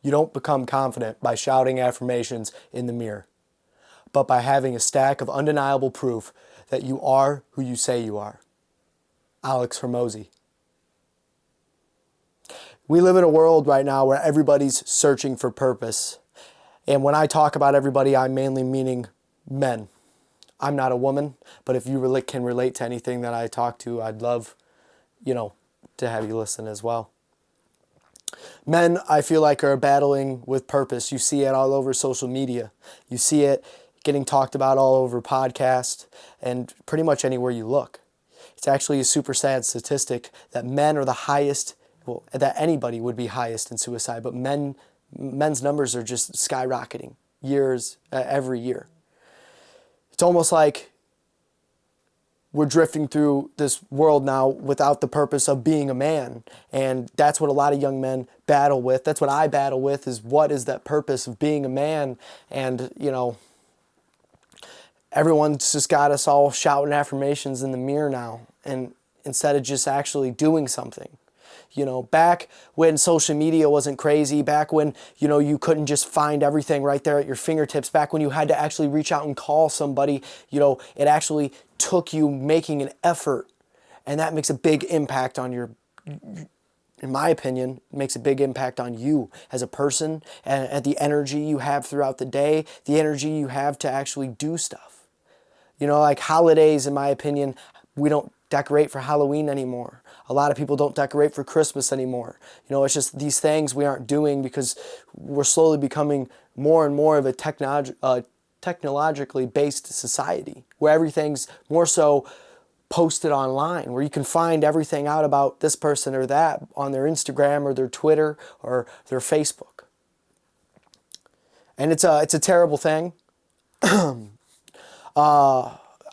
You don't become confident by shouting affirmations in the mirror, but by having a stack of undeniable proof that you are who you say you are. Alex Hormozy. We live in a world right now where everybody's searching for purpose. And when I talk about everybody, I'm mainly meaning men. I'm not a woman, but if you can relate to anything that I talk to, I'd love, to have you listen as well. Men, I feel like, are battling with purpose. You see it all over social media. You see it getting talked about all over podcasts and pretty much anywhere you look. It's actually a super sad statistic that men are the highest, that anybody would be highest in suicide, but men's numbers are just skyrocketing every year. It's almost like we're drifting through this world now without the purpose of being a man. And that's what a lot of young men battle with. That's what I battle with, is what is that purpose of being a man? And, everyone's just got us all shouting affirmations in the mirror now, and instead of just actually doing something. Back when social media wasn't crazy, back when, you couldn't just find everything right there at your fingertips, back when you had to actually reach out and call somebody, it actually took you making an effort. And that makes a big impact on in my opinion, makes a big impact on you as a person, and the energy you have throughout the day, the energy you have to actually do stuff. Like holidays, in my opinion, we don't decorate for Halloween anymore. A lot of people don't decorate for Christmas anymore. It's just these things we aren't doing because we're slowly becoming more and more of a technologically based society where everything's more so posted online, where you can find everything out about this person or that on their Instagram or their Twitter or their Facebook. And it's a terrible thing.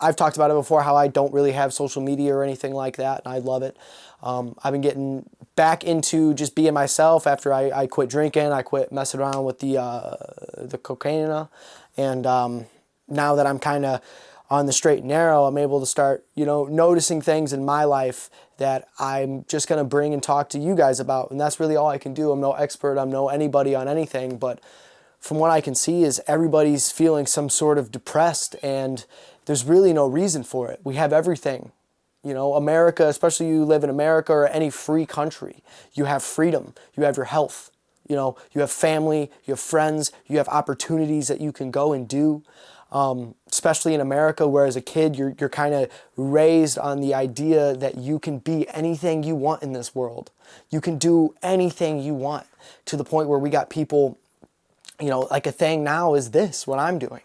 I've talked about it before, how I don't really have social media or anything like that, and I love it. I've been getting back into just being myself after I quit drinking. I quit messing around with the cocaine, and now that I'm kind of on the straight and narrow, I'm able to start, noticing things in my life that I'm just going to bring and talk to you guys about, and that's really all I can do. I'm no expert, I'm no anybody on anything, but from what I can see is everybody's feeling some sort of depressed, and there's really no reason for it. We have everything. America, especially you live in America or any free country, you have freedom, you have your health, you have family, you have friends, you have opportunities that you can go and do. Especially in America, where as a kid, you're kind of raised on the idea that you can be anything you want in this world. You can do anything you want, to the point where we got people, like a thing now is this, what I'm doing.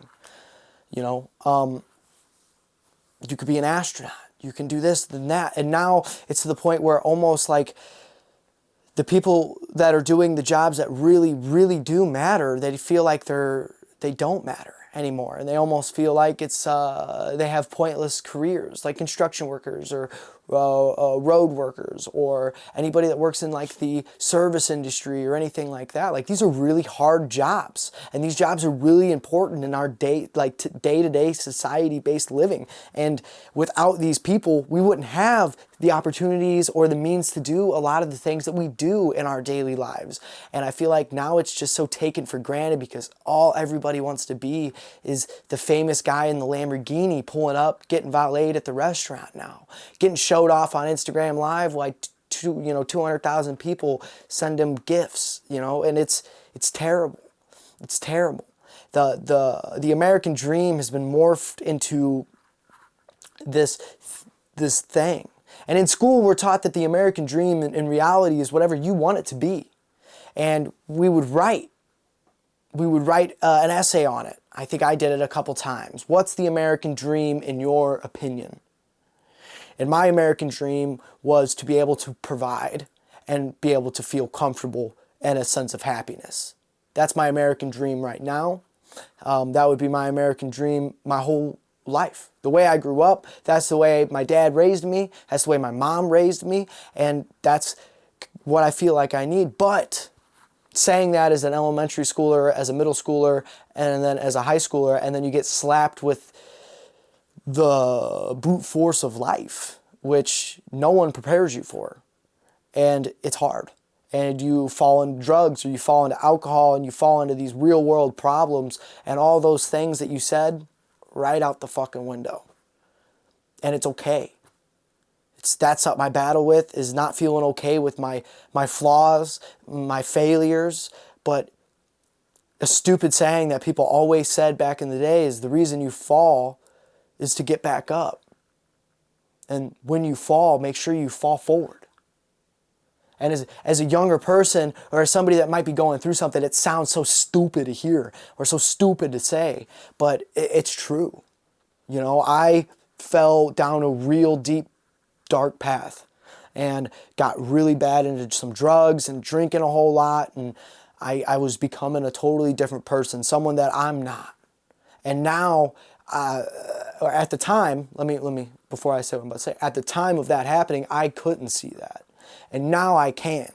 You could be an astronaut. You can do this, then that. And now it's to the point where almost like the people that are doing the jobs that really, really do matter, they feel like they don't matter anymore. And they almost feel like they have pointless careers, like construction workers or road workers, or anybody that works in like the service industry or anything like that. Like, these are really hard jobs, and these jobs are really important in our day-to-day society-based living. And without these people, we wouldn't have the opportunities or the means to do a lot of the things that we do in our daily lives. And I feel like now it's just so taken for granted, because all everybody wants to be is the famous guy in the Lamborghini pulling up, getting valeted at the restaurant now, getting showed off on Instagram Live while 200,000 people send him gifts, and it's terrible. It's terrible. The American dream has been morphed into this thing. And in school, we're taught that the American dream in reality is whatever you want it to be. And we would write an essay on it. I think I did it a couple times. What's the American dream in your opinion? And my American dream was to be able to provide and be able to feel comfortable and a sense of happiness. That's my American dream right now. That would be my American dream my whole life. The way I grew up, that's the way my dad raised me, that's the way my mom raised me, and that's what I feel like I need. But saying that as an elementary schooler, as a middle schooler, and then as a high schooler, and then you get slapped with the brute force of life, which no one prepares you for. And it's hard. and you fall into drugs or you fall into alcohol and you fall into these real world problems, and all those things that you said, right out the fucking window. And it's okay. That's what my battle with, is not feeling okay with my flaws, my failures. But a stupid saying that people always said back in the day is the reason you fall is to get back up. And when you fall, make sure you fall forward. And as a younger person, or as somebody that might be going through something, it sounds so stupid to hear or so stupid to say, but it's true. You know, I fell down a real deep, dark path and got really bad into some drugs and drinking a whole lot, and I was becoming a totally different person, someone that I'm not. And now, or at the time, let me before I say what I'm about to say, at the time of that happening, I couldn't see that. And now I can.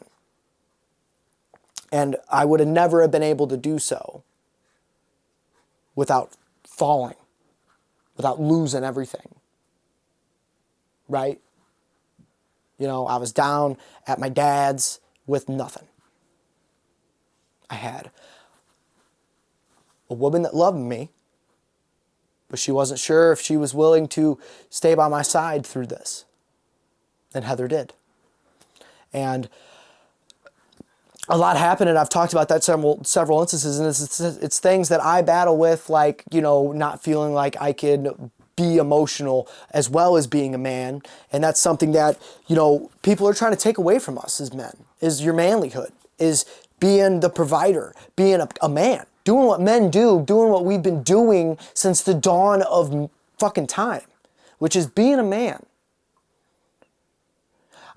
And I would have never have been able to do so without falling, without losing everything. Right? You know, I was down at my dad's with nothing. I had a woman that loved me, but she wasn't sure if she was willing to stay by my side through this. And Heather did. And a lot happened, and I've talked about that several instances, and it's things that I battle with, like, you know, not feeling like I can be emotional as well as being a man. And that's something that, you know, people are trying to take away from us as men, is your manlyhood, is being the provider, being a man, doing what men do, doing what we've been doing since the dawn of fucking time, which is being a man.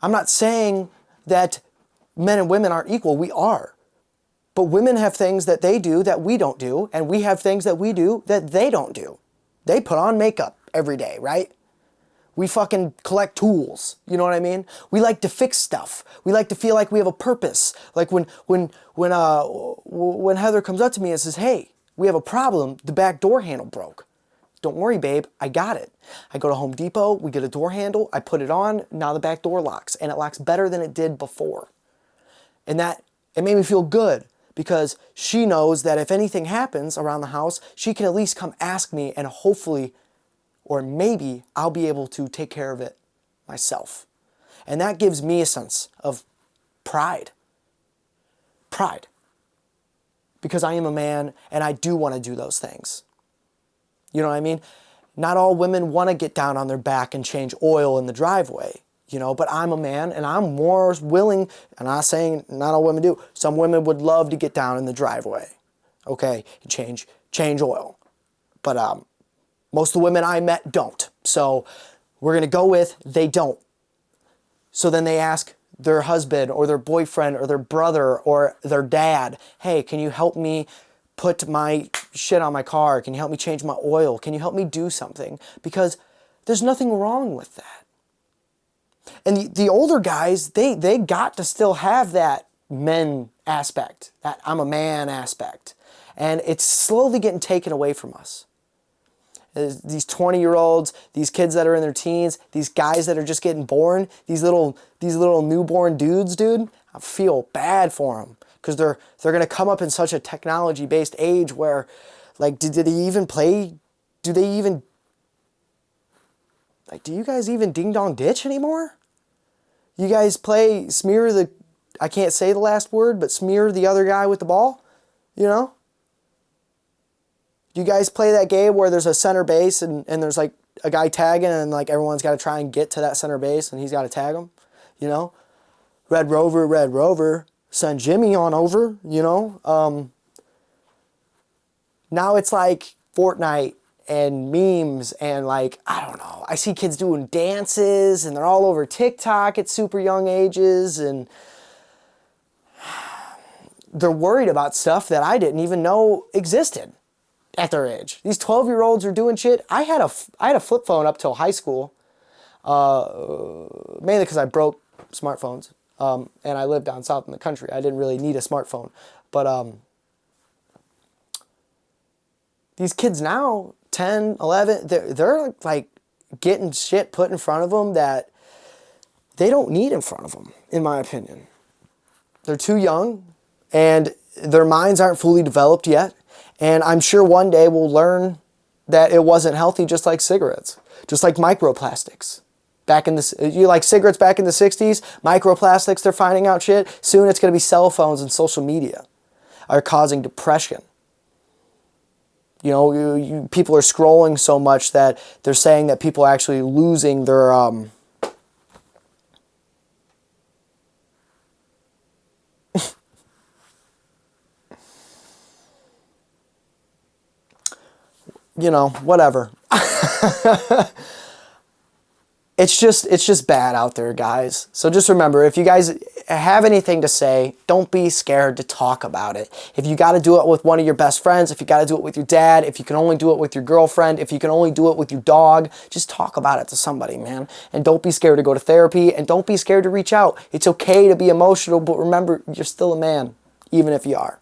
I'm not saying that men and women aren't equal. We are. But women have things that they do that we don't do, and we have things that we do that they don't do. They put on makeup every day, right? We fucking collect tools, you know what I mean? We like to fix stuff. We like to feel like we have a purpose. Like when Heather comes up to me and says, "Hey, we have a problem, the back door handle broke." "Don't worry, babe, I got it." I go to Home Depot, we get a door handle, I put it on, now the back door locks, and it locks better than it did before. And that, it made me feel good, because she knows that if anything happens around the house, she can at least come ask me, and hopefully, or maybe, I'll be able to take care of it myself. And that gives me a sense of pride. Pride. Because I am a man, and I do want to do those things. You know what I mean? Not all women want to get down on their back and change oil in the driveway. You know, but I'm a man, and I'm more willing, and I'm not saying not all women do. Some women would love to get down in the driveway, okay, and change oil. But most of the women I met don't. So we're going to go with they don't. So then they ask their husband or their boyfriend or their brother or their dad, "Hey, can you help me put my shit on my car? Can you help me change my oil? Can you help me do something?" Because there's nothing wrong with that. And the older guys, they got to still have that men aspect, that I'm a man aspect. And it's slowly getting taken away from us. These 20-year-olds, these kids that are in their teens, these guys that are just getting born, these little newborn dudes, dude, I feel bad for them. Because they're going to come up in such a technology-based age where, like, do they even play? Do they even... Like, do you guys even ding dong ditch anymore? You guys play smear the, I can't say the last word, but smear the other guy with the ball? You know? Do you guys play that game where there's a center base and there's like a guy tagging and like everyone's got to try and get to that center base and he's got to tag him? You know? Red Rover, send Jimmy on over, you know? Now it's like Fortnite and memes and like, I don't know. I see kids doing dances and they're all over TikTok at super young ages, and they're worried about stuff that I didn't even know existed at their age. These 12-year-olds are doing shit. I had a flip phone up till high school, mainly because I broke smartphones, and I lived down south in the country. I didn't really need a smartphone, but these kids now, 10, 11, they're like getting shit put in front of them that they don't need in front of them, in my opinion. They're too young, and their minds aren't fully developed yet. And I'm sure one day we'll learn that it wasn't healthy, just like cigarettes, just like microplastics. Back in the, you like cigarettes back in the 60s, microplastics, they're finding out shit. Soon it's going to be cell phones and social media are causing depression. You know, people are scrolling so much that they're saying that people are actually losing their, you know, whatever. It's just bad out there, guys. So just remember, if you guys have anything to say, don't be scared to talk about it. If you got to do it with one of your best friends, if you got to do it with your dad, if you can only do it with your girlfriend, if you can only do it with your dog, just talk about it to somebody, man. And don't be scared to go to therapy, and don't be scared to reach out. It's okay to be emotional, but remember, you're still a man, even if you are.